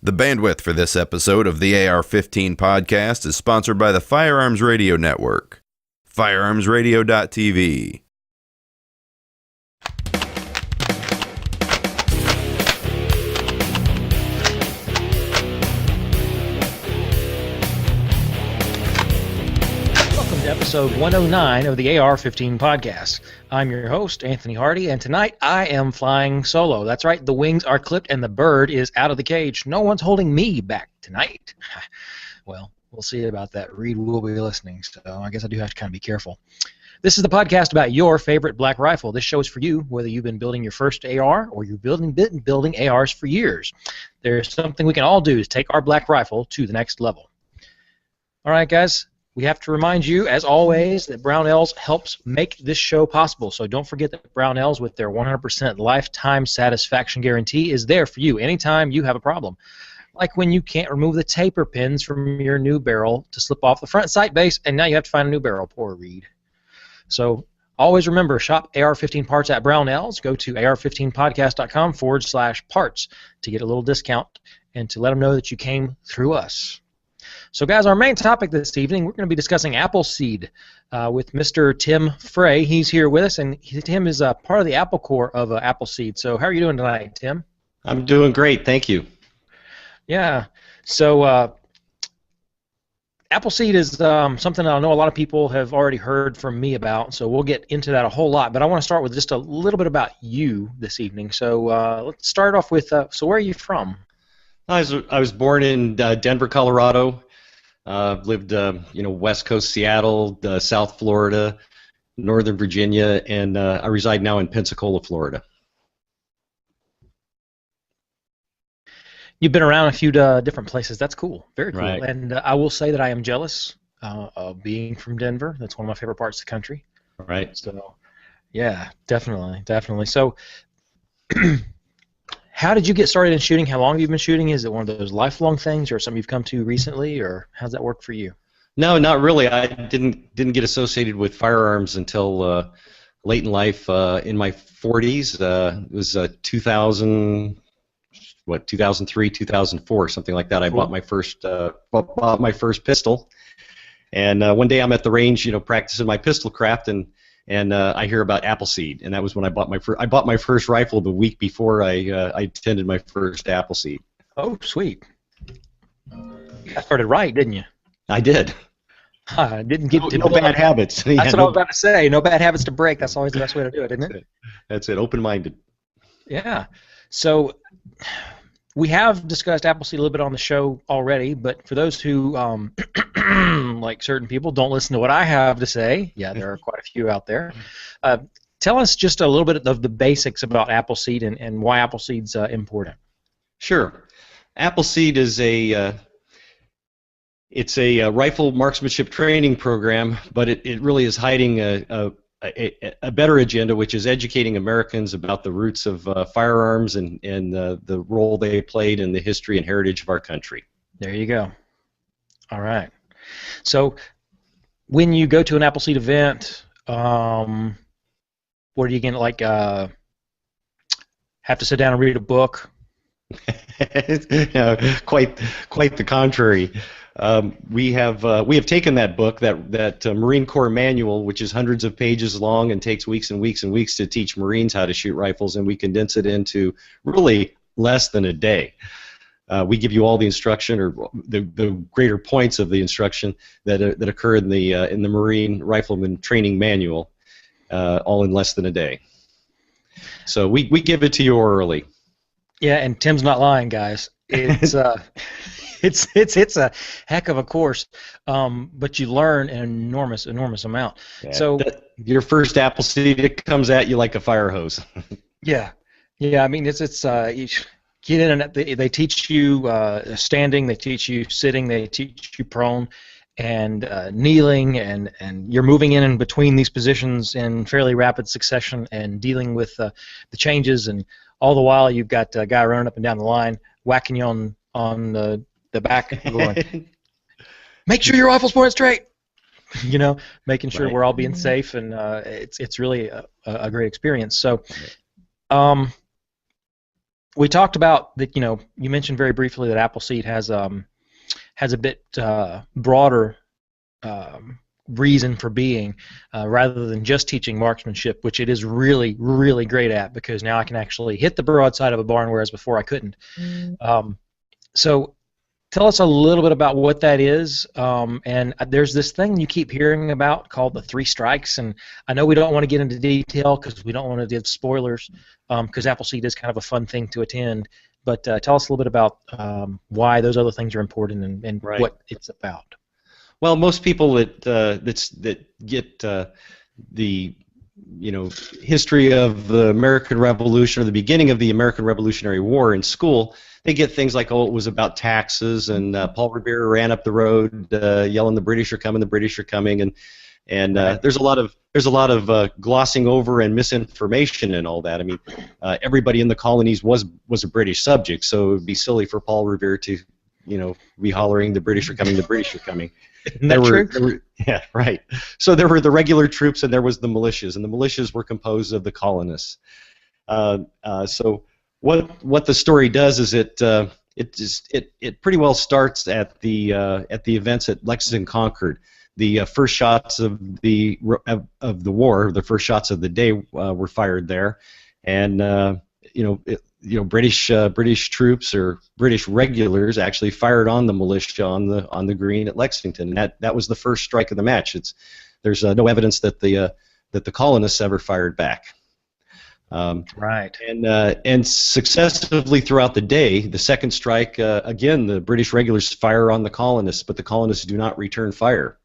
The bandwidth for this episode of the AR-15 podcast is sponsored by the Firearms Radio Network. FirearmsRadio.tv. Episode 109 of the AR-15 podcast. I'm your host, Anthony Hardy, and tonight I am flying solo. That's right, the wings are clipped and the bird is out of the cage. No one's holding me back tonight. Well, we'll see about that. Reed will be listening, so I guess I do have to kind of be careful. This is the podcast about your favorite black rifle. This show is for you, whether you've been building your first AR or you've been building ARs for years. There's something we can all do to take our black rifle to the next level. All right, guys. We have to remind you, as always, that Brownells helps make this show possible. So don't forget that Brownells, with their 100% lifetime satisfaction guarantee, is there for you anytime you have a problem. Like when you can't remove the taper pins from your new barrel to slip off the front sight base, and now you have to find a new barrel. Poor Reed. So always remember, shop AR-15 parts at Brownells. Go to ar15podcast.com/parts to get a little discount and to let them know that you came through us. So, guys, our main topic this evening, we're going to be discussing Appleseed with Mr. Tim Frey. He's here with us, and Tim is part of the Apple Corps of Appleseed. So, how are you doing tonight, Tim? I'm doing great, thank you. Yeah. So, Appleseed is something I know a lot of people have already heard from me about, so we'll get into that a whole lot. But I want to start with just a little bit about you this evening. So, let's start off with, so where are you from? I was born in Denver, Colorado. Lived, West Coast Seattle, South Florida, Northern Virginia, and I reside now in Pensacola, Florida. You've been around a few different places. That's cool. Very cool. Right. And I will say that I am jealous of being from Denver. That's one of my favorite parts of the country. Right. So, yeah, definitely. So, how did you get started in shooting? How long have you been shooting? Is it one of those lifelong things, or something you've come to recently, or how's that work for you? No, not really. I didn't get associated with firearms until late in life. In my 40s, it was 2003, 2004, something like that. I bought my first pistol, and one day I'm at the range, practicing my pistol craft, and I hear about Appleseed, and that was when I bought my first rifle the week before I attended my first Appleseed. Oh, sweet! You got started right, didn't you? I did. Didn't get no bad habits. That's what I was about to say. No bad habits to break. That's always the best way to do it, isn't it? That's it. Open-minded. Yeah. So we have discussed Appleseed a little bit on the show already, but for those who, like certain people, don't listen to what I have to say, yeah, there are quite a few out there, tell us just a little bit of the basics about Appleseed and why Appleseed's important. Sure. Appleseed is it's a rifle marksmanship training program, but it really is hiding a better agenda, which is educating Americans about the roots of firearms and the role they played in the history and heritage of our country. There you go. All right. So when you go to an Appleseed event, what are you going to, like, have to sit down and read a book? Quite the contrary. We have taken that book, that Marine Corps manual, which is hundreds of pages long and takes weeks and weeks and weeks to teach Marines how to shoot rifles, and we condense it into really less than a day. We give you all the instruction, or the greater points of the instruction that occur in the Marine Rifleman Training Manual, all in less than a day. So we give it to you early. Yeah, and Tim's not lying, guys. It's it's a heck of a course, but you learn an enormous amount. Yeah, so your first Appleseed, it comes at you like a fire hose. yeah. I mean, it's you get in and they teach you standing, they teach you sitting, they teach you prone, and kneeling, and you're moving in and between these positions in fairly rapid succession and dealing with the changes, and all the while you've got a guy running up and down the line whacking you on the back, going, make sure your rifle's pointed straight. Making sure we're all being safe, and it's really a great experience. So, we talked about that. You mentioned very briefly that Appleseed has a bit broader reason for being, rather than just teaching marksmanship, which it is really, really great at, because now I can actually hit the broadside of a barn, whereas before I couldn't. So tell us a little bit about what that is, and there's this thing you keep hearing about called the 3 strikes, and I know we don't want to get into detail because we don't want to give spoilers, because Appleseed is kind of a fun thing to attend, but tell us a little bit about why those other things are important and Right. what it's about. Well, most people that get the history of the American Revolution or the beginning of the American Revolutionary War in school, they get things like, oh, it was about taxes, and Paul Revere ran up the road yelling, "The British are coming! The British are coming!" And there's a lot of glossing over and misinformation and all that. I mean, everybody in the colonies was a British subject, so it would be silly for Paul Revere to be hollering, "The British are coming! The British are coming!" Isn't that true? Yeah, right. So there were the regular troops, and there was the militias, and the militias were composed of the colonists. So what the story does is it pretty well starts at the events at Lexington Concord. The first shots of the war, the first shots of the day, were fired there, and British troops or British regulars actually fired on the militia on the green at Lexington. And that was the first strike of the match. There's no evidence that the colonists ever fired back. Right. And successively throughout the day, the second strike, again, the British regulars fire on the colonists, but the colonists do not return fire.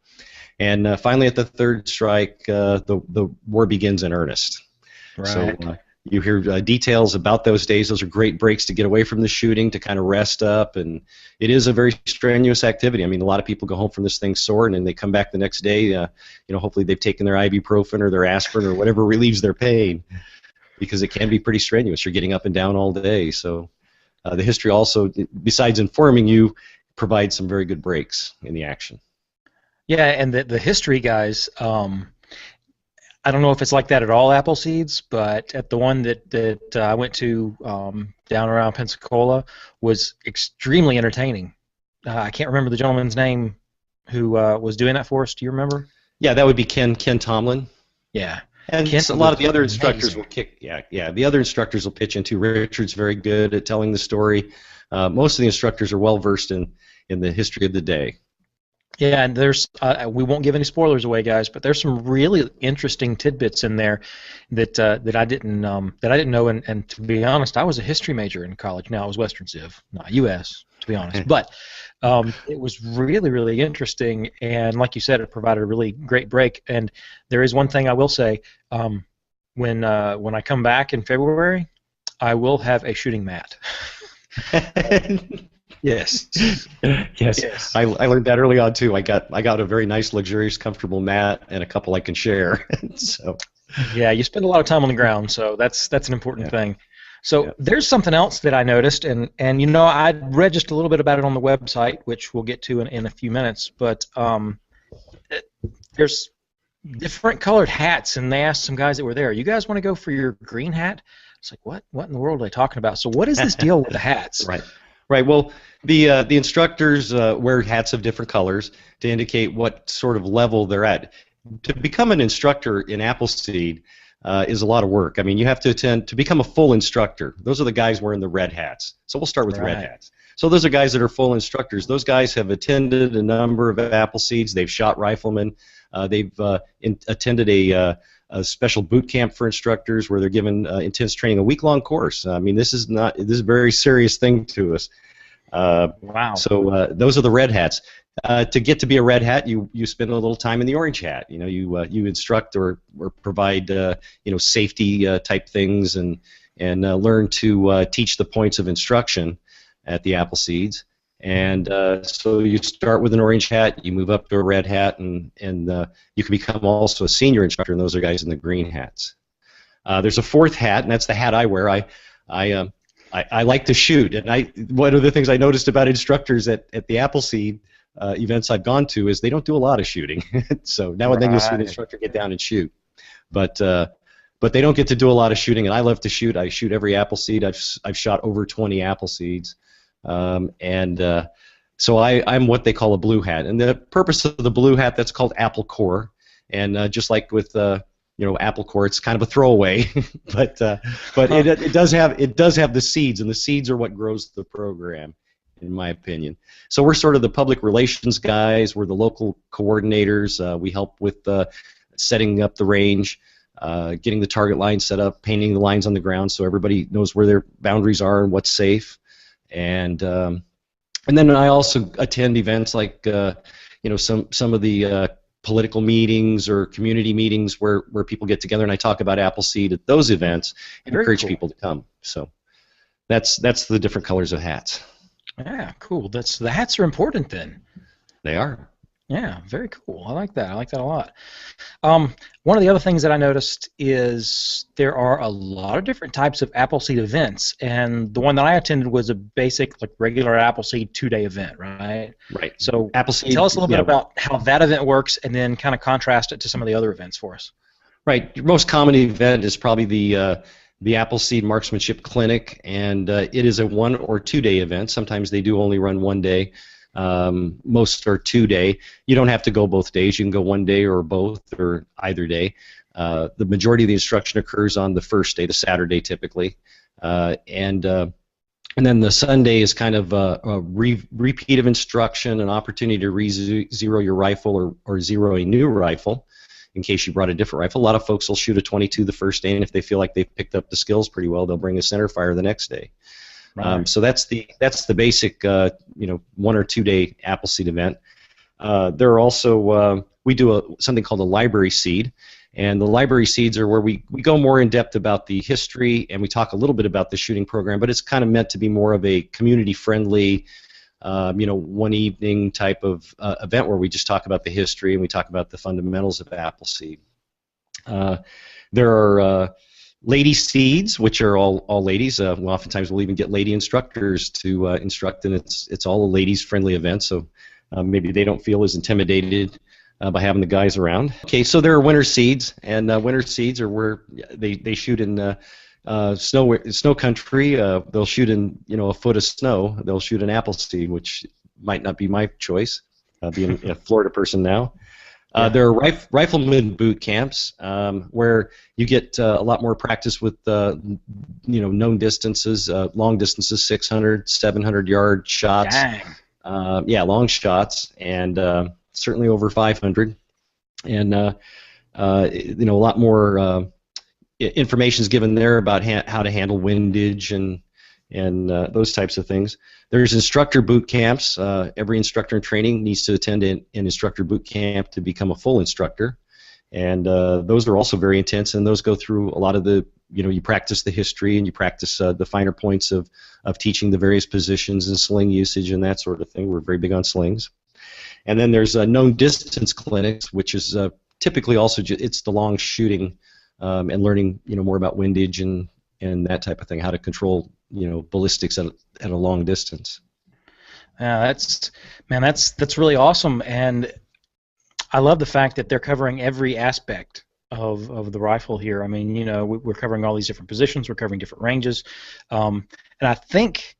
And finally, at the third strike, the war begins in earnest. Right. So you hear details about those days. Those are great breaks to get away from the shooting, to kind of rest up, and it is a very strenuous activity. I mean, a lot of people go home from this thing sore, and then they come back the next day. Hopefully they've taken their ibuprofen or their aspirin or whatever relieves their pain, because it can be pretty strenuous. You're getting up and down all day. So the history also, besides informing you, provides some very good breaks in the action. Yeah, and the history guys, I don't know if it's like that at all Appleseeds, but at the one that I went to down around Pensacola was extremely entertaining. I can't remember the gentleman's name who was doing that for us. Do you remember? Yeah, that would be Ken Tomlin. Yeah. And Ken a lot of the other instructors amazing. will kick. Yeah. The other instructors will pitch in too. Richard's very good at telling the story. Most of the instructors are well versed in the history of the day. Yeah, and there's we won't give any spoilers away, guys, but there's some really interesting tidbits in there that I didn't know. And to be honest, I was a history major in college. Now I was Western Civ, not U.S. to be honest, but it was really, really interesting. And like you said, it provided a really great break. And there is one thing I will say: when I come back in February, I will have a shooting mat. Yes. Yes. I learned that early on too. I got a very nice, luxurious, comfortable mat and a couple I can share. So. Yeah, you spend a lot of time on the ground, so that's an important thing. So there's something else that I noticed, and I read just a little bit about it on the website, which we'll get to in a few minutes. But there's different colored hats, and they asked some guys that were there, "You guys want to go for your green hat?" It's like, what in the world are they talking about? So what is this deal with the hats? Right. Well, the instructors wear hats of different colors to indicate what sort of level they're at. To become an instructor in Appleseed is a lot of work. I mean, you have to become a full instructor. Those are the guys wearing the red hats. So we'll start with red hats. So those are guys that are full instructors. Those guys have attended a number of Appleseeds. They've shot riflemen. They've attended a special boot camp for instructors where they're given intense training, a week-long course. I mean, this is a very serious thing to us. Wow. So those are the red hats. To get to be a red hat, you spend a little time in the orange hat. You instruct or provide safety type things and learn to teach the points of instruction at the Appleseeds. And so you start with an orange hat, you move up to a red hat, and you can become also a senior instructor, and those are guys in the green hats. There's a fourth hat, and that's the hat I wear. I like to shoot, and one of the things I noticed about instructors at the Appleseed events I've gone to is they don't do a lot of shooting. So now and then you'll see an instructor get down and shoot. But but they don't get to do a lot of shooting, and I love to shoot. I shoot every Appleseed. I've shot over 20 Appleseeds, so I'm what they call a blue hat. And the purpose of the blue hat, that's called Apple Core, and just like with Apple Core, it's kind of a throwaway, but it does have the seeds, and the seeds are what grows the program, in my opinion. So we're sort of the public relations guys. We're the local coordinators. We help with setting up the range, getting the target line set up, painting the lines on the ground so everybody knows where their boundaries are and what's safe. And then I also attend events like some of the political meetings or community meetings where people get together, and I talk about Appleseed at those events and Very encourage cool. people to come. So that's the different colors of hats. Yeah, cool. The hats are important then. They are. Yeah, very cool. I like that. I like that a lot. One of the other things that I noticed is there are a lot of different types of Appleseed events, and the one that I attended was a basic, like regular Appleseed 2-day event, right? Right. So Appleseed, tell us a little bit about how that event works, and then kind of contrast it to some of the other events for us. Right. Your most common event is probably the Appleseed Marksmanship Clinic, and it is a 1 or 2 day event. Sometimes they do only run 1 day. Most are 2 day. You don't have to go both days. You can go 1 day or both or either day. The majority of the instruction occurs on the first day, the Saturday typically, and then the Sunday is kind of a repeat of instruction, an opportunity to re-zero your rifle or zero a new rifle in case you brought a different rifle. A lot of folks will shoot a 22 the first day, and if they feel like they've picked up the skills pretty well, they'll bring a center fire the next day. Right. So that's the basic 1 or 2 day Appleseed event. There are also we do something called a library seed, and the library seeds are where we go more in depth about the history, and we talk a little bit about the shooting program, but it's kind of meant to be more of a community friendly, one evening type of event where we just talk about the history and we talk about the fundamentals of Appleseed. There are lady seeds, which are all ladies. Oftentimes we'll even get lady instructors to instruct, and it's all a ladies-friendly event, so maybe they don't feel as intimidated by having the guys around. Okay, so there are winter seeds, and winter seeds are where they shoot in snow country. They'll shoot in a foot of snow. They'll shoot an Appleseed, which might not be my choice, being a Florida person now. There are rifleman boot camps where you get a lot more practice with known distances, long distances, 600, 700-yard shots. Dang. Long shots, and certainly over 500. And a lot more information is given there about how to handle windage and those types of things. There's instructor boot camps. Every instructor in training needs to attend an instructor boot camp to become a full instructor, and those are also very intense, and those go through a lot of the, you practice the history and you practice the finer points of teaching the various positions and sling usage and that sort of thing. We're very big on slings. And then there's known distance clinics, which is typically also it's the long shooting and learning more about windage and that type of thing, how to control ballistics at a long distance. That's really awesome, and I love the fact that they're covering every aspect of the rifle here. I mean, we're covering all these different positions, we're covering different ranges, and I think,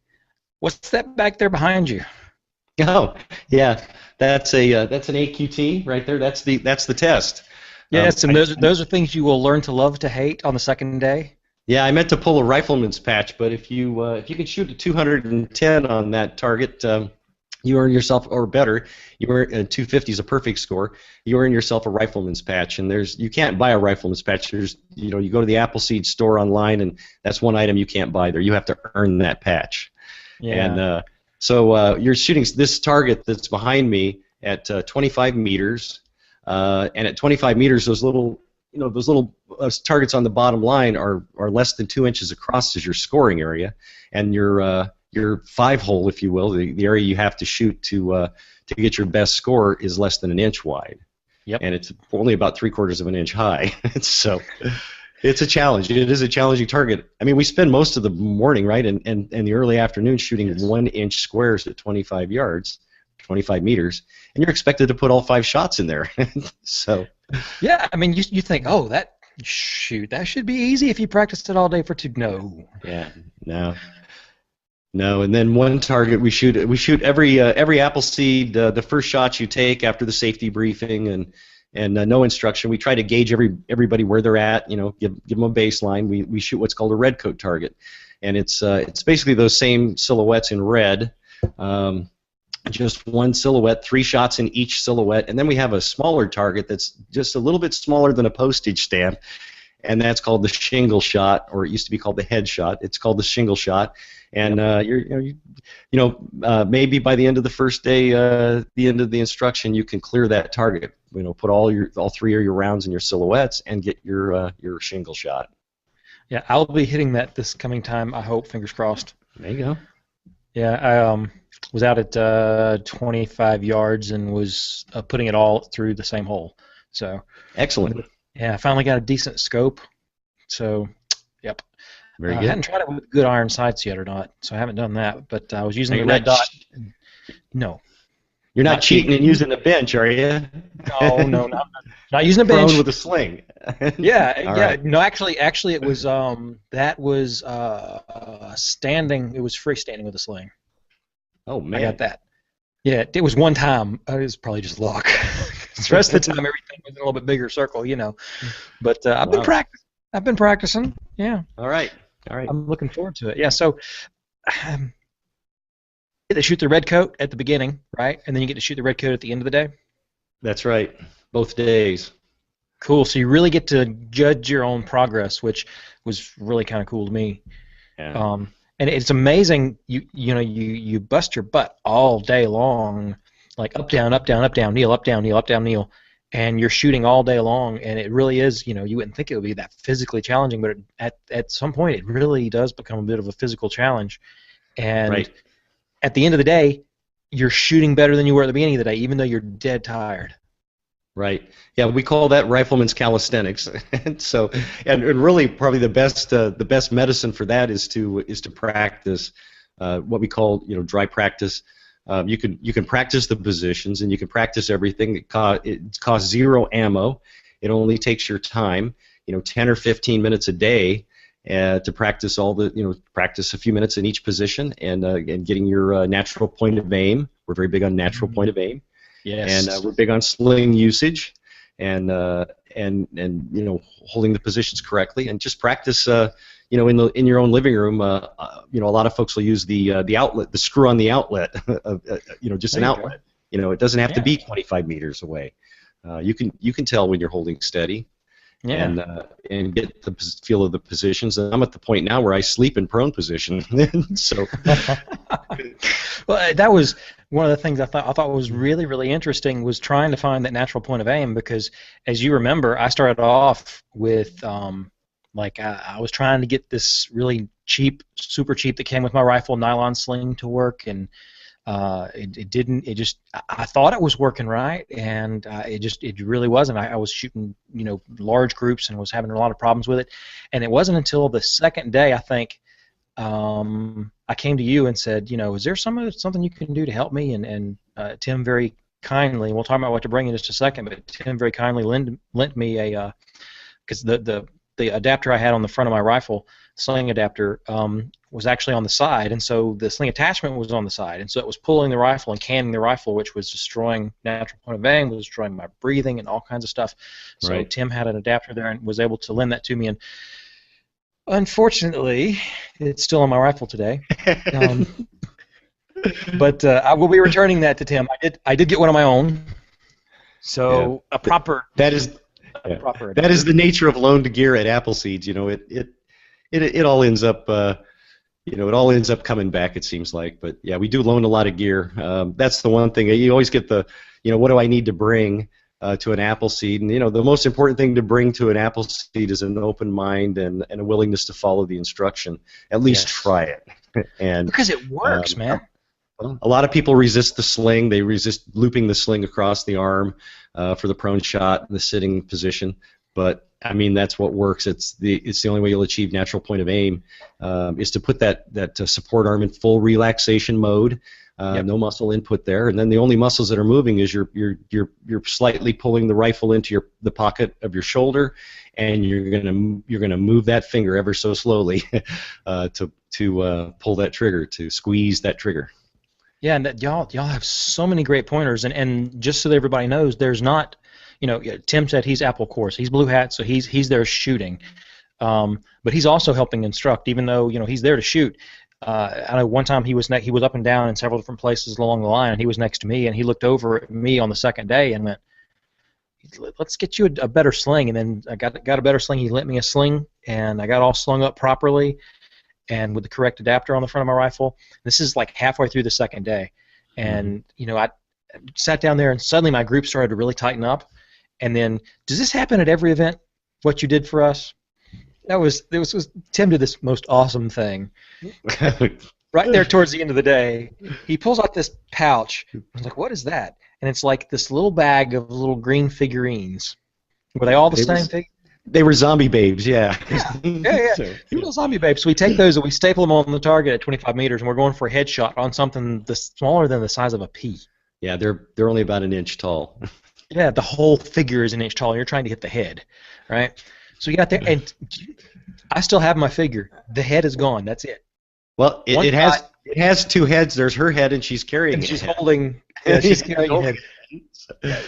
what's that back there behind you? Oh, yeah, that's an AQT right there. That's the test. Yes, and those are things you will learn to love to hate on the second day. Yeah, I meant to pull a rifleman's patch, but if you can shoot a 210 on that target, you earn yourself, or better, 250 is a perfect score. You earn yourself a rifleman's patch, and you can't buy a rifleman's patch. You go to the Appleseed store online, and that's one item you can't buy there. You have to earn that patch. Yeah. And so you're shooting this target that's behind me at 25 meters, and at 25 meters, those little targets on the bottom line are less than 2 inches across as your scoring area, and your 5-hole, if you will, the area you have to shoot to get your best score is less than 1 inch wide. Yep. And it's only about 3/4 of an inch high. So it's a challenge. It is a challenging target. I mean, we spend most of the morning, right, and the early afternoon shooting 1 inch squares at 25 yards, 25 meters, and you're expected to put all 5 shots in there. So. Yeah, I mean, you think, oh, Shoot, that should be easy if you practiced it all day for two. No. Yeah, no. No, and then one target we shoot every Appleseed, the first shots you take after the safety briefing and no instruction. We try to gauge everybody where they're at. Give them a baseline. We shoot what's called a red coat target, and it's basically those same silhouettes in red. Just one silhouette, 3 shots in each silhouette, and then we have a smaller target that's just a little bit smaller than a postage stamp, and that's called the shingle shot, or it used to be called the head shot. It's called the shingle shot, and maybe by the end of the first day, the end of the instruction, you can clear that target. Put all 3 of your rounds in your silhouettes and get your shingle shot. Yeah, I'll be hitting that this coming time. I hope. Fingers crossed. There you go. Yeah, I was out at 25 yards and was putting it all through the same hole. So excellent. Yeah, I finally got a decent scope. So, yep. Very good. I hadn't tried it with good iron sights yet or not, so I haven't done that. But I was using the red dot. No. You're not cheating and using a bench, are you? No, not using a bench. Prone with a sling. Yeah. Right. No, actually, it was that was standing. It was freestanding with a sling. Oh man. I got that. Yeah, it was one time. It was probably just luck. The rest of the time, everything was in a little bit bigger circle, But I've been practicing. I've been practicing. Yeah. All right. I'm looking forward to it. Yeah. So, you get to shoot the red coat at the beginning, right? And then you get to shoot the red coat at the end of the day. That's right. Both days. Cool. So you really get to judge your own progress, which was really kind of cool to me. Yeah. And it's amazing. You bust your butt all day long, like up down, kneel, up down, kneel, and you're shooting all day long. And it really is. You wouldn't think it would be that physically challenging, but at some point it really does become a bit of a physical challenge. And right. At the end of the day, you're shooting better than you were at the beginning of the day, even though you're dead tired. Right. Yeah, we call that rifleman's calisthenics. and really probably the best medicine for that is to practice what we call dry practice. You can practice the positions and you can practice everything. It costs 0 ammo. It only takes your time, 10 or 15 minutes a day to practice practice a few minutes in each position and getting your natural point of aim. We're very big on natural point of aim. Yes. And we're big on sling usage and holding the positions correctly and just practice in your own living room. A lot of folks will use the outlet, the screw on the outlet just an outlet. It doesn't have to be 25 meters away. You can tell when you're holding steady. Yeah. And get the feel of the positions. And I'm at the point now where I sleep in prone position. So. Well, that was one of the things I thought was really, really interesting was trying to find that natural point of aim because, as you remember, I started off with I was trying to get this really cheap, super cheap that came with my rifle nylon sling to work, and it didn't. It just I thought it was working right, and it really wasn't. I was shooting large groups and was having a lot of problems with it, and it wasn't until the second day I think. I came to you and said, is there something you can do to help me? And Tim very kindly, we'll talk about what to bring in just a second, but Tim very kindly lent me because the adapter I had on the front of my rifle, sling adapter, was actually on the side, and so the sling attachment was on the side, and so it was pulling the rifle and canning the rifle, which was destroying natural point of aim, was destroying my breathing and all kinds of stuff. So right. Tim had an adapter there and was able to lend that to me, and unfortunately, it's still on my rifle today. But I will be returning that to Tim. I did get one of my own. So a proper that is the nature of loaned gear at Appleseed. It all ends up it all ends up coming back. It seems like, but yeah, we do loan a lot of gear. That's the one thing you always get what do I need to bring to an Appleseed, and the most important thing to bring to an Appleseed is an open mind and a willingness to follow the instruction. At least try it. And because it works, man. A lot of people resist the sling. They resist looping the sling across the arm for the prone shot in the sitting position. But I mean, that's what works. It's the only way you'll achieve natural point of aim is to put that support arm in full relaxation mode. No muscle input there, and then the only muscles that are moving is you're slightly pulling the rifle into the pocket of your shoulder, and you're gonna move that finger ever so slowly to pull that trigger, to squeeze that trigger. Yeah, and y'all have so many great pointers, and just so that everybody knows, there's not, Tim said he's Apple course, he's blue hat, so he's there shooting, but he's also helping instruct, even though he's there to shoot. I know one time he was up and down in several different places along the line, and he was next to me, and he looked over at me on the second day and went, "Let's get you a better sling." And then I got a better sling. He lent me a sling, and I got all slung up properly, and with the correct adapter on the front of my rifle. This is like halfway through the second day, and I sat down there, and suddenly my group started to really tighten up. And then, does this happen at every event? What you did for us? Tim did this most awesome thing. Right there towards the end of the day, he pulls out this pouch. I was like, "What is that?" And it's like this little bag of little green figurines. Were they all the same thing? They were zombie babes, yeah. Yeah. Little zombie babes. So we take those and we staple them on the target at 25 meters, and we're going for a headshot on something smaller than the size of a pea. Yeah, they're only about an inch tall. Yeah, the whole figure is an inch tall, and you're trying to hit the head, right? So you got there, and I still have my figure. The head is gone. That's it. Well, it has two heads. There's her head, and she's carrying. And she's holding. Yeah, she's carrying a head.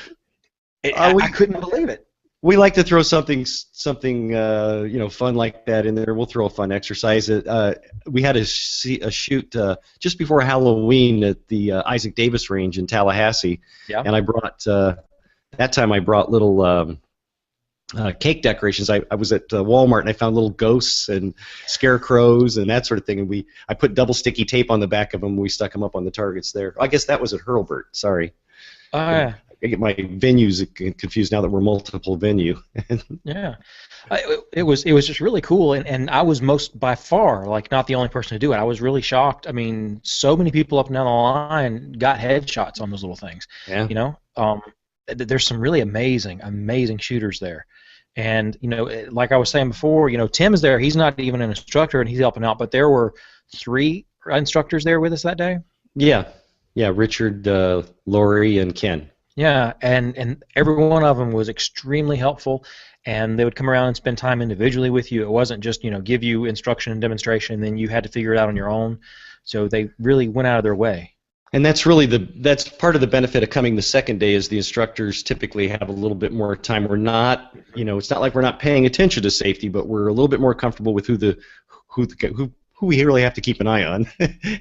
I couldn't believe it. We like to throw something fun like that in there. We'll throw a fun exercise. We had a shoot just before Halloween at the Isaac Davis Range in Tallahassee, and I brought that time I brought little cake decorations. I was at Walmart and I found little ghosts and scarecrows and that sort of thing, and I put double sticky tape on the back of them. We stuck them up on the targets there. I guess that was at Hurlburt. Sorry. Yeah. I get my venues confused now that we're multiple venue. Yeah, it was just really cool, and I was by far not the only person to do it. I was really shocked. I mean, so many people up and down the line got headshots on those little things. Yeah. There's some really amazing shooters there, and like I was saying before, Tim is there. He's not even an instructor, and he's helping out. But there were 3 instructors there with us that day. Yeah, Richard, Lori, and Ken. Yeah, and every one of them was extremely helpful, and they would come around and spend time individually with you. It wasn't just give you instruction and demonstration, and then you had to figure it out on your own. So they really went out of their way. And that's really that's part of the benefit of coming the second day, is the instructors typically have a little bit more time. We're not, it's not like we're not paying attention to safety, but we're a little bit more comfortable with who we really have to keep an eye on.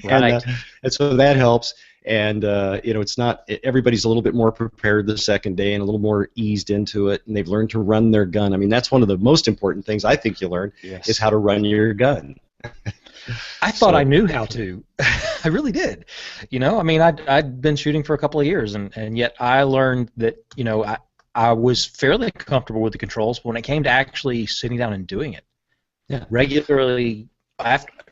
Right. And so that helps. And it's not, everybody's a little bit more prepared the second day and a little more eased into it, and they've learned to run their gun. I mean, that's one of the most important things I think you learn is how to run your gun. I thought I knew how to. I really did. I mean, I'd been shooting for a couple of years, and yet I learned that I was fairly comfortable with the controls, but when it came to actually sitting down and doing it regularly,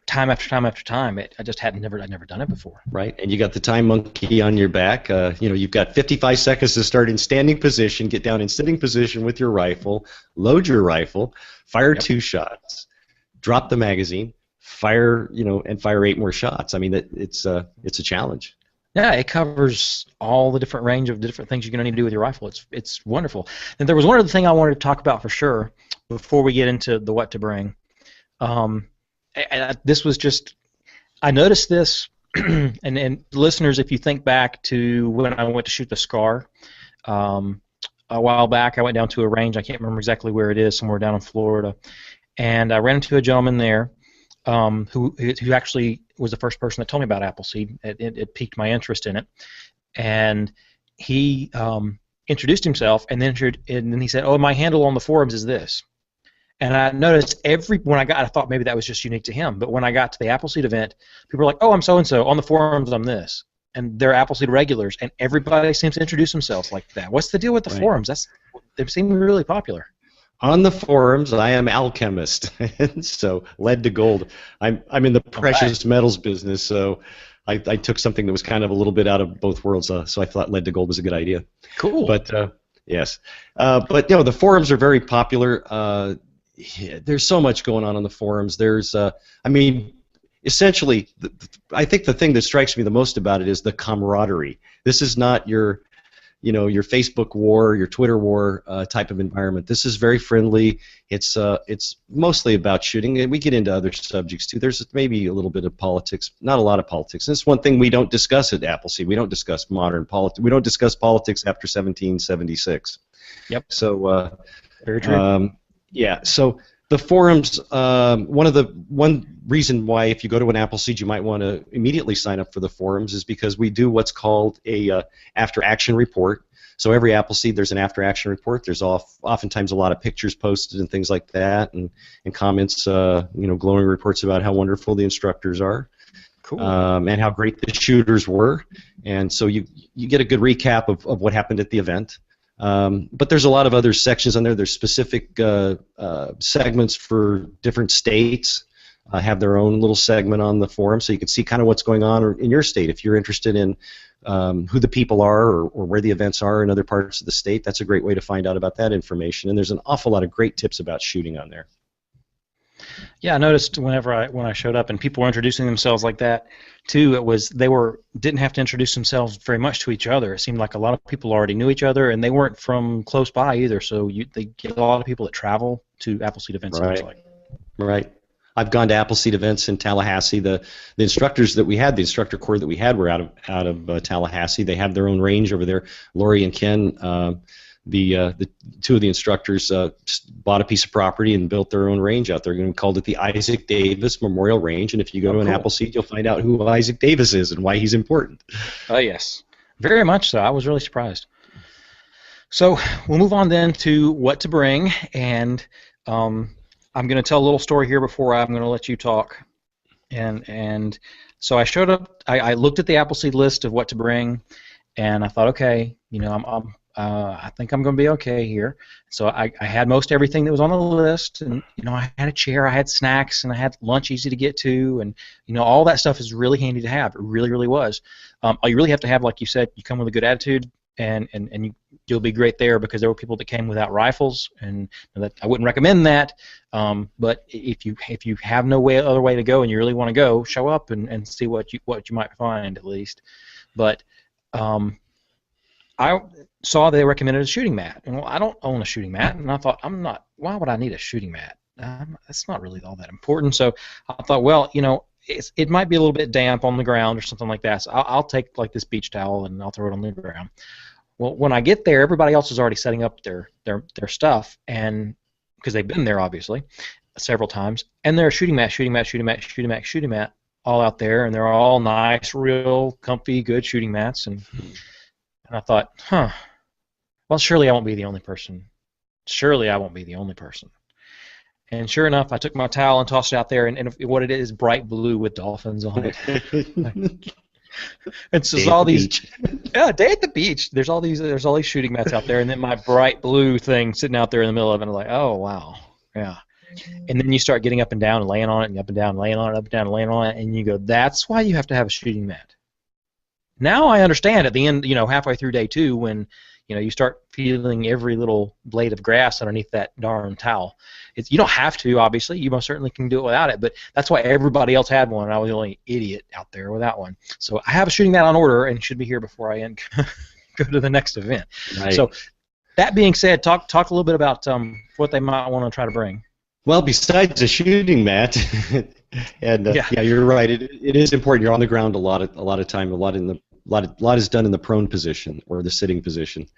time after time, I just I'd never done it before. Right, and you got the time monkey on your back. You've got 55 seconds to start in standing position, get down in sitting position with your rifle, load your rifle, fire 2 shots, drop the magazine, fire, and fire 8 more shots. I mean, it's a challenge. Yeah, it covers all the different range of different things you're going to need to do with your rifle. It's wonderful. And there was one other thing I wanted to talk about for sure before we get into the what to bring. And this was just, I noticed this, and listeners, if you think back to when I went to shoot the Scar a while back, I went down to a range, I can't remember exactly where it is, somewhere down in Florida, and I ran into a gentleman there who actually was the first person that told me about Appleseed. It piqued my interest in it, and he introduced himself, and then he said, "Oh, my handle on the forums is this." And I noticed I thought maybe that was just unique to him, but when I got to the Appleseed event, people were like, "Oh, I'm so-and-so, on the forums I'm this." And they're Appleseed regulars, and everybody seems to introduce themselves like that. What's the deal with the forums? They seem really popular. On the forums, I am alchemist, so lead to gold. I'm in the precious metals business, so I took something that was kind of a little bit out of both worlds, so I thought lead to gold was a good idea. Cool. But yes, but the forums are very popular. There's so much going on the forums. There's, essentially, I think the thing that strikes me the most about it is the camaraderie. This is not your Facebook war, your Twitter war type of environment. This is very friendly. It's mostly about shooting, and we get into other subjects too. There's maybe a little bit of politics, not a lot of politics. This is one thing we don't discuss at Appleseed. We don't discuss modern politics. We don't discuss politics after 1776. Yep. So very true. yeah. So the forums. One reason why, if you go to an Appleseed, you might want to immediately sign up for the forums is because we do what's called a after-action report. So every Appleseed, there's an after-action report. There's oftentimes a lot of pictures posted and things like that, and comments, glowing reports about how wonderful the instructors are, Cool. And how great the shooters were. And so you get a good recap of what happened at the event. But there's a lot of other sections on there. There's specific segments for different states. Have their own little segment on the forum, so you can see kind of what's going on in your state. If you're interested in who the people are or where the events are in other parts of the state, that's a great way to find out about that information. And there's an awful lot of great tips about shooting on there. Yeah, I noticed when I showed up and people were introducing themselves like that too. They didn't have to introduce themselves very much to each other. It seemed like a lot of people already knew each other, and they weren't from close by either. So they get a lot of people that travel to Appleseed events. Right. It looks like. Right. I've gone to Appleseed events in Tallahassee. The instructors that we had, the instructor corps that we had, were out of Tallahassee. They have their own range over there. Lori and Ken, the two of the instructors, bought a piece of property and built their own range out there. We called it the Isaac Davis Memorial Range. And if you go to an Appleseed, you'll find out who Isaac Davis is and why he's important. Oh yes, very much so. I was really surprised. So we'll move on then to what to bring, and I'm going to tell a little story here before I'm going to let you talk. And so I showed up. I looked at the Appleseed list of what to bring, and I thought, okay, I think I'm going to be okay here. So I had most everything that was on the list, and I had a chair, I had snacks, and I had lunch easy to get to, and all that stuff is really handy to have. It really, really was. All you really have to have, like you said, you come with a good attitude, and you'll be great there, because there were people that came without rifles, and that I wouldn't recommend that. But if you have no other way to go and you really want to go, show up and see what you might find at least. But I saw they recommended a shooting mat, and I don't own a shooting mat, and I thought, why would I need a shooting mat? That's not really all that important. So I thought, well, it might be a little bit damp on the ground or something like that. So I'll take like this beach towel and I'll throw it on the ground. Well, when I get there, everybody else is already setting up their stuff, and because they've been there obviously several times, and they're shooting mat all out there, and they're all nice, real comfy, good shooting mats, and I thought, well, surely I won't be the only person. And sure enough, I took my towel and tossed it out there, and what it is, bright blue with dolphins on it. And so all these, day at the beach. There's all these shooting mats out there, and then my bright blue thing sitting out there in the middle of it. And I'm like, oh wow, yeah. And then you start getting up and down and laying on it, and up and down, and laying on it, up and down, and laying on it, and you go, that's why you have to have a shooting mat. Now I understand at the end, halfway through day 2, when you start feeling every little blade of grass underneath that darn towel. You don't have to, obviously. You most certainly can do it without it, but that's why everybody else had one, and I was the only idiot out there without one. So I have a shooting mat on order, and should be here before I go to the next event. Right. So that being said, talk a little bit about what they might want to try to bring. Well, besides a shooting mat, and yeah, you're right. It is important. You're on the ground a lot of time. A lot is done in the prone position or the sitting position.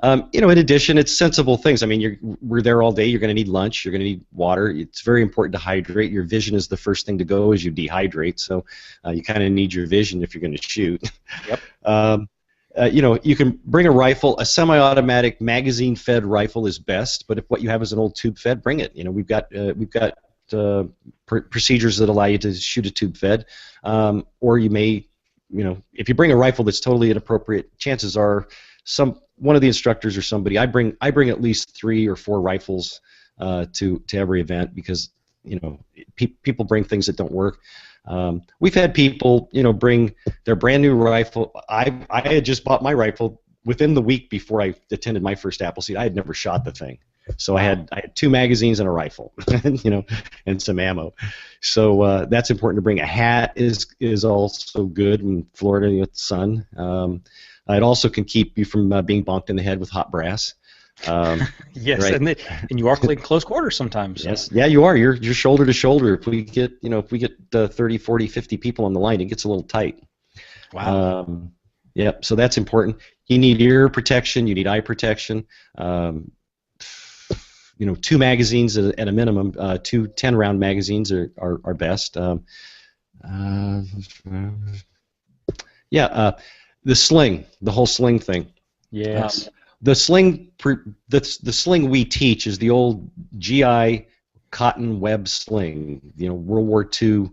In addition, it's sensible things. I mean, we're there all day. You're going to need lunch. You're going to need water. It's very important to hydrate. Your vision is the first thing to go as you dehydrate. So you kind of need your vision if you're going to shoot. Yep. You can bring a rifle. A semi-automatic magazine-fed rifle is best. But if what you have is an old tube-fed, bring it. We've got procedures that allow you to shoot a tube-fed, or you may. If you bring a rifle that's totally inappropriate, chances are one of the instructors or somebody. I bring at least 3 or 4 rifles to every event, because people bring things that don't work. We've had people bring their brand new rifle. I had just bought my rifle within the week before I attended my first Appleseed. I had never shot the thing. So I had 2 magazines and a rifle, and some ammo. So that's important to bring. A hat is also good in Florida with the sun. It also can keep you from being bonked in the head with hot brass. Yes, right. and you are in close quarters sometimes. So. Yes, yeah, you are. You're shoulder to shoulder. If we get 30, 40, 50 people on the line, it gets a little tight. Wow. Yep. So that's important. You need ear protection. You need eye protection. 2 magazines at a minimum. 2 10-round magazines are best. The sling, the whole sling thing. Yes. The sling we teach is the old GI cotton web sling. World War II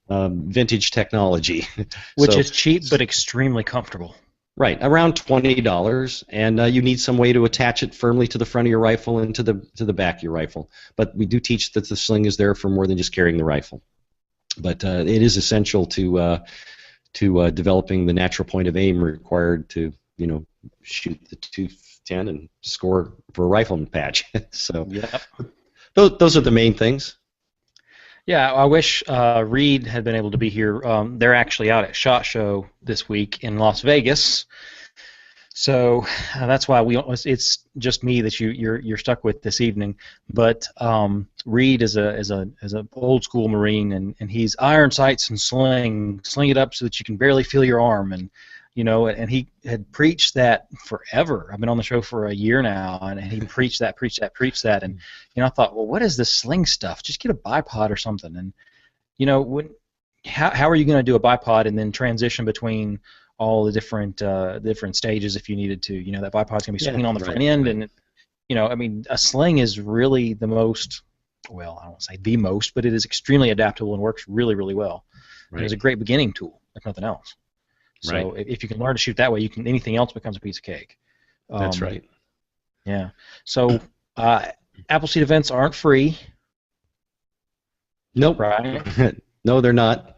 vintage technology. Which is cheap but extremely comfortable. Right, around $20, and you need some way to attach it firmly to the front of your rifle and to the back of your rifle. But we do teach that the sling is there for more than just carrying the rifle. But it is essential to developing the natural point of aim required to shoot the 210 and score for a rifleman patch. So yep. Those are the main things. Yeah, I wish Reed had been able to be here. They're actually out at SHOT Show this week in Las Vegas, so that's why it's just me that you're stuck with this evening. But Reed is a old school Marine, and he's iron sights and sling it up so that you can barely feel your arm, and he had preached that forever. I've been on the show for a year now, and he preached that, and I thought, well, what is this sling stuff? Just get a bipod or something. And how are you going to do a bipod and then transition between all the different stages if you needed to? That bipod's going to be swinging on the front end, and a sling is really the most. Well, I don't say the most, but it is extremely adaptable and works really, really well. Right. It's a great beginning tool, if nothing else. So if you can learn to shoot that way, anything else becomes a piece of cake. That's right. Yeah. So Appleseed events aren't free. Nope. Right? No, they're not.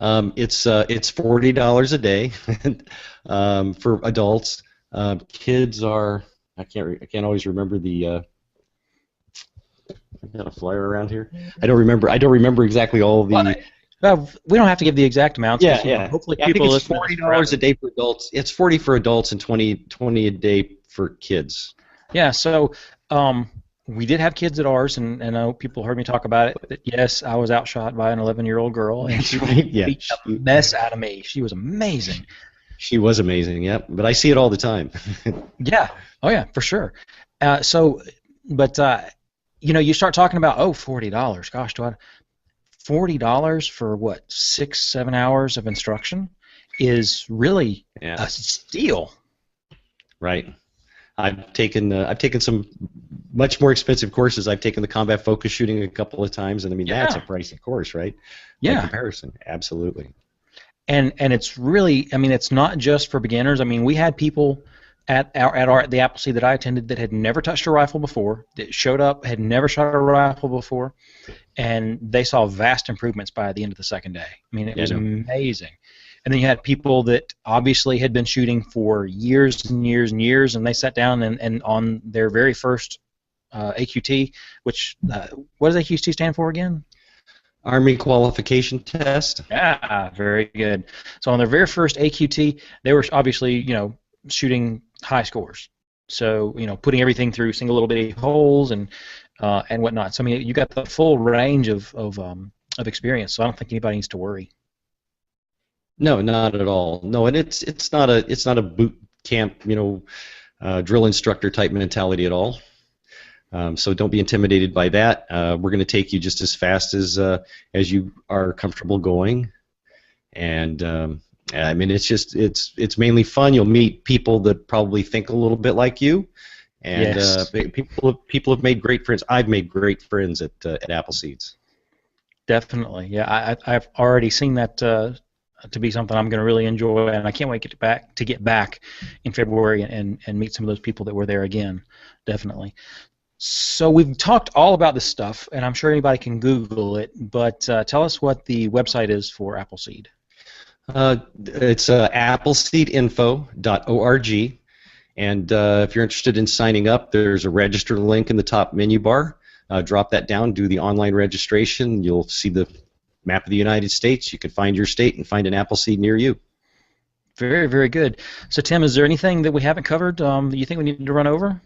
It's $40 a day for adults. Kids are I can't always remember the. I've got a flyer around here. I don't remember exactly all the. Well, we don't have to give the exact amounts. Yeah. Hopefully, people. I think it's $40 a day for adults. It's $40 for adults and $20 a day for kids. Yeah. So we did have kids at ours, and I know people heard me talk about it. That yes, I was outshot by an 11-year-old girl, and she beat the mess out of me. She was amazing. She was amazing. Yep. But I see it all the time. Yeah. Oh yeah, for sure. You start talking about $40. Gosh, $40 for what 6-7 hours of instruction is really a steal. Right. I've taken some much more expensive courses. I've taken the combat focus shooting a couple of times, and that's a pricey course, right? Yeah. By comparison, absolutely. And it's really, it's not just for beginners. We had people at the Appleseed that I attended that had never touched a rifle before, that showed up, had never shot a rifle before, and they saw vast improvements by the end of the second day. It was amazing. And then you had people that obviously had been shooting for years and years and years, and they sat down and on their very first AQT, which, what does AQT stand for again? Army Qualification Test. Yeah, very good. So on their very first AQT, they were obviously, shooting high scores. So, putting everything through single little bitty holes and whatnot. So, you got the full range of experience. So I don't think anybody needs to worry. No, not at all. No, and it's not a boot camp, drill instructor type mentality at all. So don't be intimidated by that. We're going to take you just as fast as you are comfortable going, and it's mainly fun. You'll meet people that probably think a little bit like you, and people have made great friends. I've made great friends at Appleseeds. Definitely, yeah. I've already seen that to be something I'm going to really enjoy, and I can't wait to get back in February and meet some of those people that were there again. Definitely. So we've talked all about this stuff, and I'm sure anybody can Google it, but tell us what the website is for Appleseed. It's appleseedinfo.org, And if you're interested in signing up, there's a register link in the top menu bar. Drop that down, do the online registration. You'll see the map of the United States. You can find your state and find an Appleseed near you. Very, very good. So, Tim, is there anything that we haven't covered that you think we need to run over?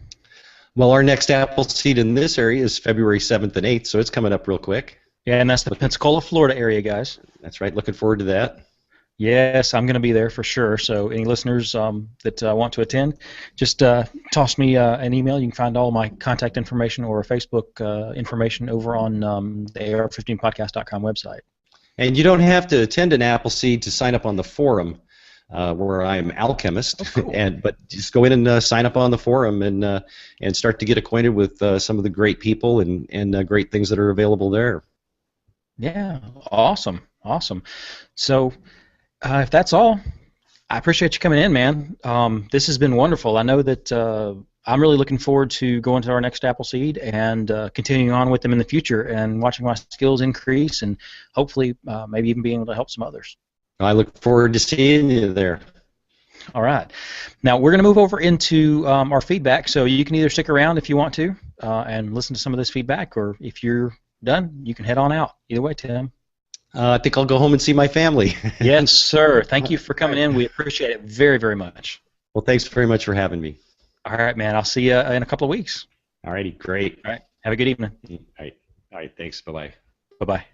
Well, our next Appleseed in this area is February 7th and 8th, so it's coming up real quick. Yeah, and that's the Pensacola, Florida area, guys. That's right. Looking forward to that. Yes, I'm going to be there for sure. So any listeners that want to attend, just toss me an email. You can find all my contact information or Facebook information over on the AR15podcast.com website. And you don't have to attend an Appleseed to sign up on the forum, where I'm Alchemist. Oh, cool. But just go in and sign up on the forum and start to get acquainted with some of the great people and great things that are available there. Yeah, awesome. So if that's all, I appreciate you coming in, man. This has been wonderful. I know that I'm really looking forward to going to our next Appleseed and continuing on with them in the future and watching my skills increase and hopefully maybe even being able to help some others. I look forward to seeing you there. All right. Now we're going to move over into our feedback, so you can either stick around if you want to and listen to some of this feedback, or if you're done, you can head on out. Either way, Tim. I think I'll go home and see my family. Yes, sir. Thank you for coming in. We appreciate it very, very much. Well, thanks very much for having me. All right, man. I'll see you in a couple of weeks. All righty, great. All right. Have a good evening. All right. Thanks. Bye-bye. Bye-bye.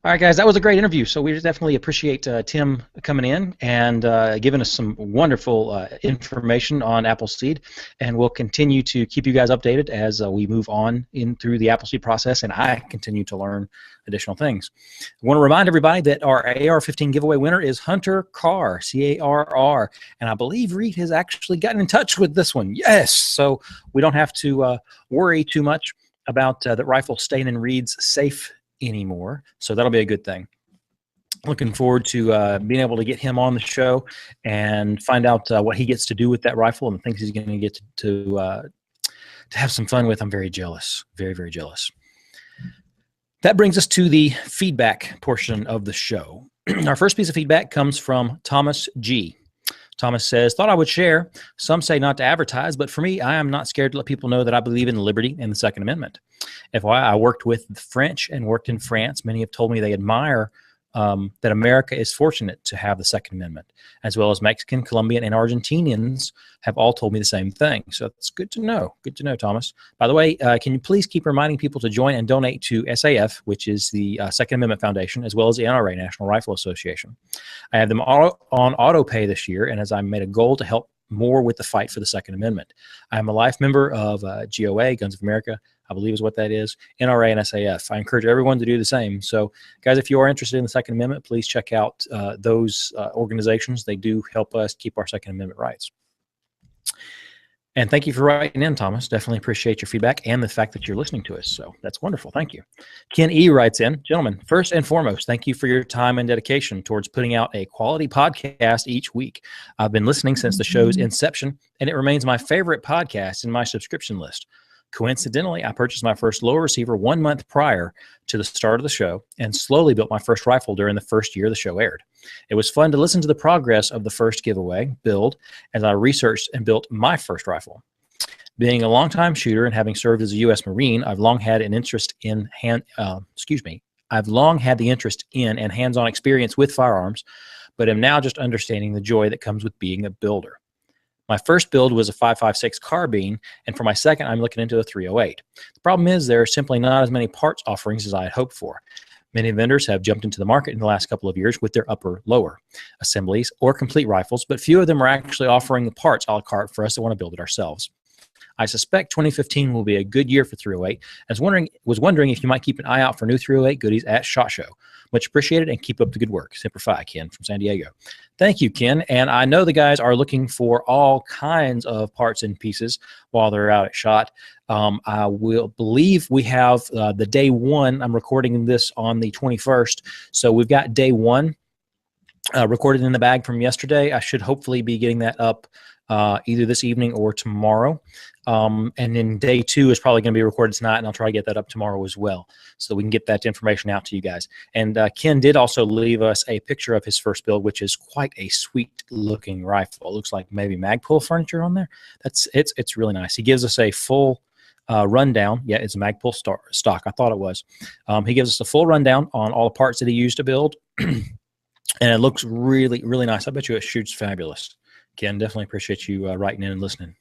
All right, guys, that was a great interview. So we definitely appreciate Tim coming in and giving us some wonderful information on Appleseed, and we'll continue to keep you guys updated as we move on in through the Appleseed process, and I continue to learn additional things. I want to remind everybody that our AR-15 giveaway winner is Hunter Carr, C-A-R-R, and I believe Reed has actually gotten in touch with this one. Yes, so we don't have to worry too much about that rifle staying in Reed's safe anymore, so that'll be a good thing. Looking forward to being able to get him on the show and find out what he gets to do with that rifle and the things he's going to get to have some fun with. I'm very jealous, very, very jealous. That brings us to the feedback portion of the show. Our first piece of feedback comes from Thomas G. Thomas says, thought I would share. Some say not to advertise, but for me, I am not scared to let people know that I believe in liberty and the Second Amendment. FYI, I worked with the French and worked in France. Many have told me they admire that America is fortunate to have the Second Amendment, as well as Mexican, Colombian, and Argentinians have all told me the same thing. So it's good to know. Good to know, Thomas. By the way, can you please keep reminding people to join and donate to SAF, which is the Second Amendment Foundation, as well as the NRA, National Rifle Association. I have them all on auto pay this year, and as I made a goal to help more with the fight for the Second Amendment. I am a life member of GOA, Guns of America, I believe is what that is, NRA and SAF. I encourage everyone to do the same. So, guys, if you are interested in the Second Amendment, please check out those organizations. They do help us keep our Second Amendment rights. And thank you for writing in, Thomas. Definitely appreciate your feedback and the fact that you're listening to us. So that's wonderful. Thank you. Ken E. writes in, gentlemen, first and foremost, thank you for your time and dedication towards putting out a quality podcast each week. I've been listening since the show's inception, and it remains my favorite podcast in my subscription list. Coincidentally, I purchased my first low receiver 1 month prior to the start of the show and slowly built my first rifle during the first year the show aired. It was fun to listen to the progress of the first giveaway build as I researched and built my first rifle. Being a longtime shooter and having served as a U.S. Marine, I've long had an interest in I've long had the interest in and hands-on experience with firearms, but am now just understanding the joy that comes with being a builder. My first build was a 5.56 carbine, and for my second, I'm looking into a 308. The problem is there are simply not as many parts offerings as I had hoped for. Many vendors have jumped into the market in the last couple of years with their upper-lower assemblies or complete rifles, but few of them are actually offering the parts a la carte for us that want to build it ourselves. I suspect 2015 will be a good year for 308. I was wondering if you might keep an eye out for new 308 goodies at SHOT Show. Much appreciated, and keep up the good work. Semper Fi, Ken from San Diego. Thank you, Ken. And I know the guys are looking for all kinds of parts and pieces while they're out at SHOT. I will believe we have the day one. I'm recording this on the 21st. So we've got day one recorded in the bag from yesterday. I should hopefully be getting that up either this evening or tomorrow. And then day 2 is probably going to be recorded tonight, and I'll try to get that up tomorrow as well, so we can get that information out to you guys. And Ken did also leave us a picture of his first build, which is quite a sweet-looking rifle. It looks like maybe Magpul furniture on there. It's really nice. He gives us a full rundown. Yeah, it's a Magpul stock. I thought it was. He gives us a full rundown on all the parts that he used to build, and it looks really, really nice. I bet you it shoots fabulous. Ken, definitely appreciate you writing in and listening.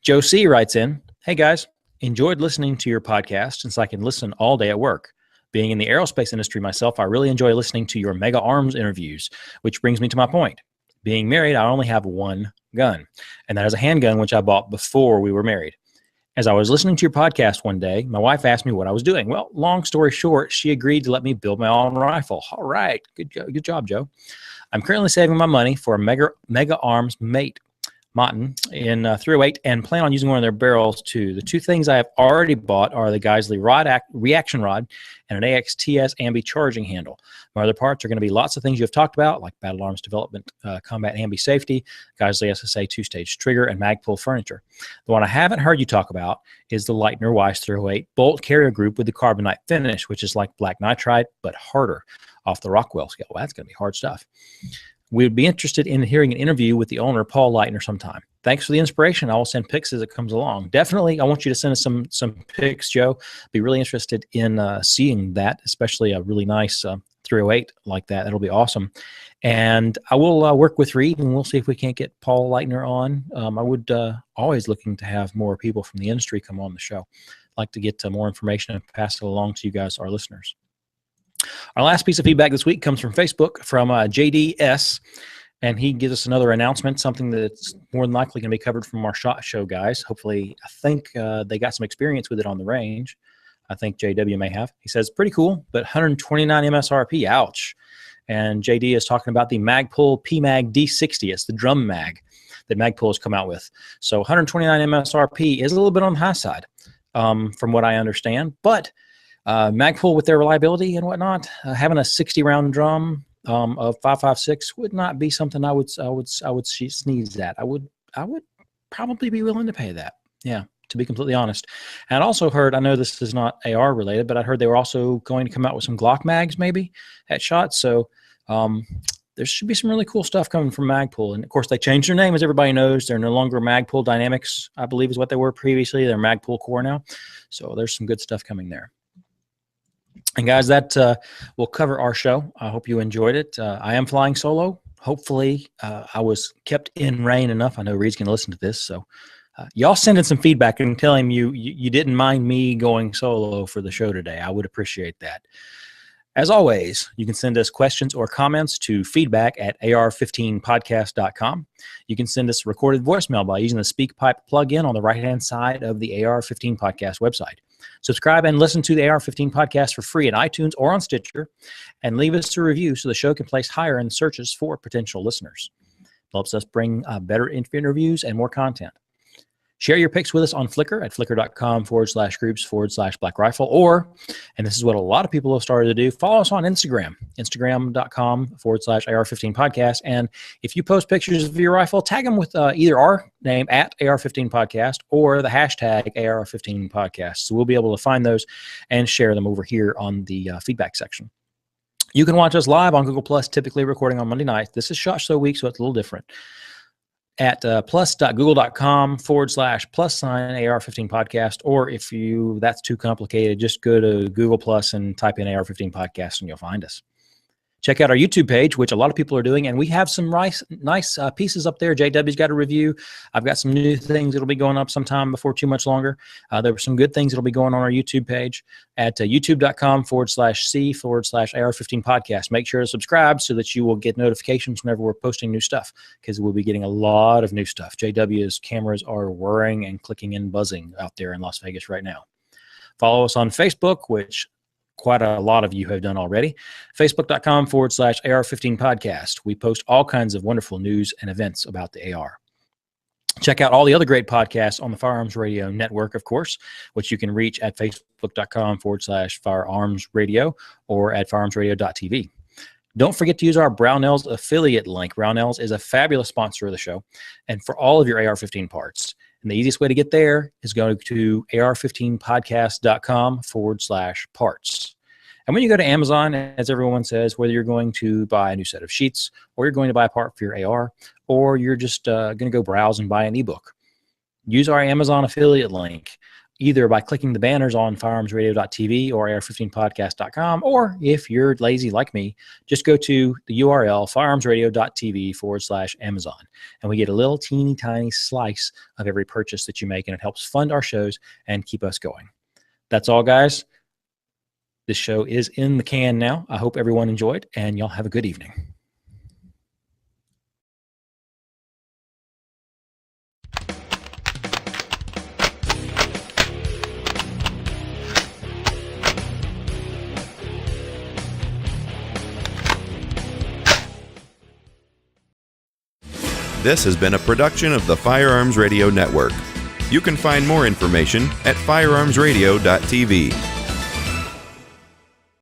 Joe C. writes in, "Hey guys, enjoyed listening to your podcast since I can listen all day at work. Being in the aerospace industry myself, I really enjoy listening to your Mega Arms interviews, which brings me to my point. Being married, I only have one gun, and that is a handgun which I bought before we were married. As I was listening to your podcast one day, my wife asked me what I was doing. Well, long story short, she agreed to let me build my own rifle. All right, good job, Joe. I'm currently saving my money for a Mega Arms mate Motton in 308 and plan on using one of their barrels too. The two things I have already bought are the Geisley reaction rod and an AXTS ambi charging handle. My other parts are going to be lots of things you have talked about, like battle arms development, combat ambi safety, Geisley SSA 2-stage trigger, and Magpul furniture. The one I haven't heard you talk about is the Leitner Weiss 308 bolt carrier group with the carbonite finish, which is like black nitride but harder off the Rockwell scale. Well, that's going to be hard stuff. We would be interested in hearing an interview with the owner, Paul Leitner, sometime. Thanks for the inspiration. I will send pics as it comes along. Definitely, I want you to send us some pics, Joe. Be really interested in seeing that, especially a really nice 308 like that. That'll be awesome. And I will work with Reed, and we'll see if we can't get Paul Leitner on. I would always looking to have more people from the industry come on the show. I'd like to get more information and pass it along to you guys, our listeners. Our last piece of feedback this week comes from Facebook from JDS, and he gives us another announcement, something that's more than likely going to be covered from our SHOT Show guys. Hopefully, I think they got some experience with it on the range. I think JW may have. He says, pretty cool, but 129 MSRP, ouch. And JD is talking about the Magpul PMag D60. It's the drum mag that Magpul has come out with. So 129 MSRP is a little bit on the high side, from what I understand, but Magpul, with their reliability and whatnot, having a 60-round drum of 5.56 would not be something I would sneeze at. I would probably be willing to pay that. Yeah, to be completely honest. And I also heard, I know this is not AR related, but I heard they were also going to come out with some Glock mags maybe at SHOT. So there should be some really cool stuff coming from Magpul. And of course, they changed their name, as everybody knows. They're no longer Magpul Dynamics, I believe is what they were previously. They're Magpul Core now. So there's some good stuff coming there. And guys, that will cover our show. I hope you enjoyed it. I am flying solo. Hopefully, I was kept in rein enough. I know Reed's going to listen to this. So y'all send in some feedback and tell him you didn't mind me going solo for the show today. I would appreciate that. As always, you can send us questions or comments to feedback@ar15podcast.com. You can send us a recorded voicemail by using the SpeakPipe plugin on the right-hand side of the AR-15 podcast website. Subscribe and listen to the AR-15 podcast for free in iTunes or on Stitcher, and leave us a review so the show can place higher in searches for potential listeners. It helps us bring better interviews and more content. Share your pics with us on Flickr at flickr.com/groups/Black Rifle, or, and this is what a lot of people have started to do, follow us on Instagram, instagram.com/AR15 podcast. And if you post pictures of your rifle, tag them with either our name at AR15 podcast or the hashtag AR15 podcast. So we'll be able to find those and share them over here on the feedback section. You can watch us live on Google Plus, typically recording on Monday nights. This is SHOT Show week, so it's a little different. At plus.google.com/+AR15 podcast, or if that's too complicated, just go to Google Plus and type in AR15 podcast and you'll find us. Check out our YouTube page, which a lot of people are doing, and we have some nice pieces up there. JW's got a review. I've got some new things that'll be going up sometime before too much longer. There were some good things that'll be going on our YouTube page at youtube.com/C/AR15 podcast. Make sure to subscribe so that you will get notifications whenever we're posting new stuff, because we'll be getting a lot of new stuff. JW's cameras are whirring and clicking and buzzing out there in Las Vegas right now. Follow us on Facebook, which quite a lot of you have done already. Facebook.com/AR15 podcast. We post all kinds of wonderful news and events about the AR. Check out all the other great podcasts on the Firearms Radio Network, of course, which you can reach at facebook.com/firearmsradio or at firearmsradio.tv. Don't forget to use our Brownells affiliate link. Brownells is a fabulous sponsor of the show and for all of your AR-15 parts. And the easiest way to get there is go to ar15podcast.com/parts. And when you go to Amazon, as everyone says, whether you're going to buy a new set of sheets or you're going to buy a part for your AR or you're just going to go browse and buy an ebook, use our Amazon affiliate link either by clicking the banners on firearmsradio.tv or ar15podcast.com, or if you're lazy like me, just go to the URL firearmsradio.tv/Amazon. And we get a little teeny tiny slice of every purchase that you make, and it helps fund our shows and keep us going. That's all, guys. This show is in the can now. I hope everyone enjoyed, and y'all have a good evening. This has been a production of the Firearms Radio Network. You can find more information at firearmsradio.tv.